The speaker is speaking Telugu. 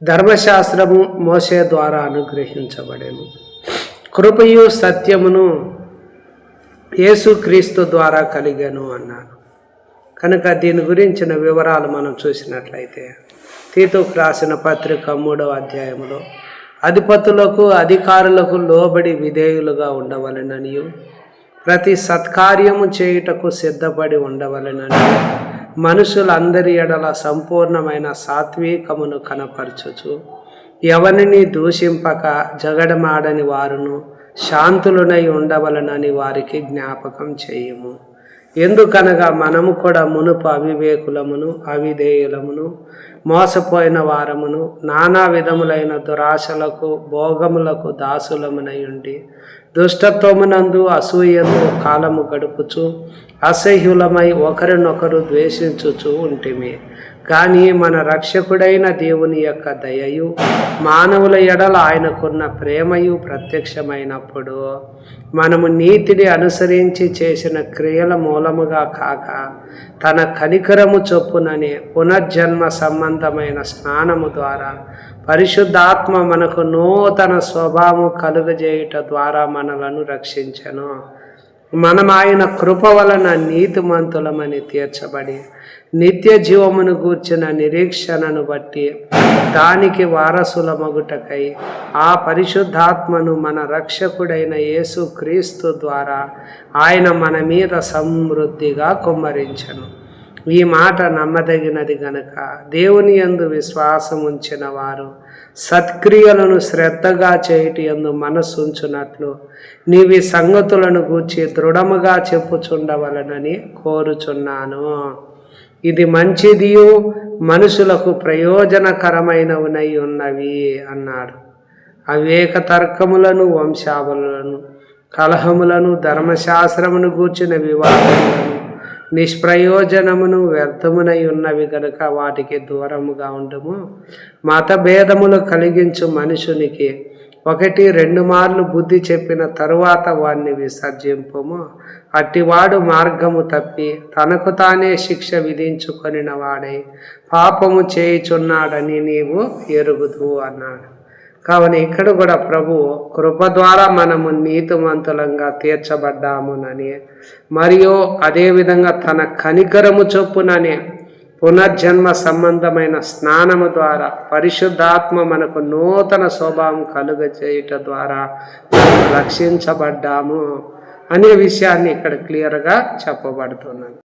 ధర్మశాస్త్రము మోషే ద్వారా అనుగ్రహించబడెను. కృపయు సత్యమును యేసుక్రీస్తు ద్వారా కలిగెను అన్నారు. కనుక దీని గురించిన వివరాలు మనం చూసినట్లయితే తీతుకు రాసిన పత్రిక 3వ అధ్యాయంలో అధిపతులకు అధికారులకు లోబడి విధేయులుగా ఉండవలెననియు ప్రతి సత్కార్యము చేయుటకు సిద్ధపడి ఉండవలెనని మనుషులందరి ఎడల సంపూర్ణమైన సాత్వికమును కనపరచుచు ఎవరిని దూషింపక జగడమాడని వారును శాంతులునై ఉండవలనని వారికి జ్ఞాపకం చేయము. ఎందుకనగా మనము కూడా మునుపు అవివేకులమును అవిధేయులమును మోసపోయిన వారమును నానా విధములైన దురాశలకు భోగములకు దాసులమునై ఉండి దుష్టత్వమునందు అసూయందు కాలము గడుపుచు అసహ్యులమై ఒకరినొకరు ద్వేషించుచు ఉంటిమి. కానీ మన రక్షకుడైన దేవుని యొక్క దయయు మానవుల ఎడల ఆయనకున్న ప్రేమయు ప్రత్యక్షమైనప్పుడు మనము నీతిని అనుసరించి చేసిన క్రియల మూలముగా కాక తన కనికరము చొప్పుననే పునర్జన్మ సంబంధమైన స్నానము ద్వారా పరిశుద్ధాత్మ మనకు నూతన స్వభావం కలుగజేయుట ద్వారా మనలను రక్షించెను. మనం ఆయన కృప వలన నీతిమంతులమని తీర్చబడి నిత్య జీవమును గూర్చిన నిరీక్షణను బట్టి దానికి వారసులమగుటకై ఆ పరిశుద్ధాత్మను మన రక్షకుడైన యేసుక్రీస్తు ద్వారా ఆయన మన మీద సమృద్ధిగా కుమ్మరించెను. ఈ మాట నమ్మదగినది గనుక దేవుని యందు విశ్వాసం ఉంచిన వారు సత్క్రియలను శ్రద్ధగా చేయుట యందు మనస్సుంచునట్లు నీవి సంగతులను గూర్చి దృఢముగా చెప్పుచుండవలనని కోరుచున్నాను. ఇది మంచిదియు మనుషులకు ప్రయోజనకరమైనవనై ఉన్నవి అన్నాడు. అవివేక తర్కములను వంశావళులను కలహములను ధర్మశాస్త్రమును గూర్చిన వివాదములను నిష్ప్రయోజనమును వ్యర్థమునై ఉన్నవి గనుక వాటికి దూరముగా ఉండము. మతభేదములు కలిగించు మనుషునికి 1-2 మార్లు బుద్ధి చెప్పిన తరువాత వాణ్ణి విసర్జింపుము. అట్టివాడు మార్గము తప్పి తనకు తానే శిక్ష విధించుకొనిన వాడై పాపము చేయుచున్నాడని నీవు ఎరుగుదు అన్నాడు. కావున ఇక్కడ కూడా ప్రభు కృప ద్వారా మనము నీతిమంతులంగా తీర్చబడ్డామునని మరియు అదేవిధంగా తన కనికరము చొప్పుననే పునర్జన్మ సంబంధమైన స్నానము ద్వారా పరిశుద్ధాత్మ మనకు నూతన స్వభావం కలుగజేయుట ద్వారా రక్షించబడ్డాము అనే విషయాన్ని ఇక్కడ క్లియర్గా చెప్పబడుతున్నది.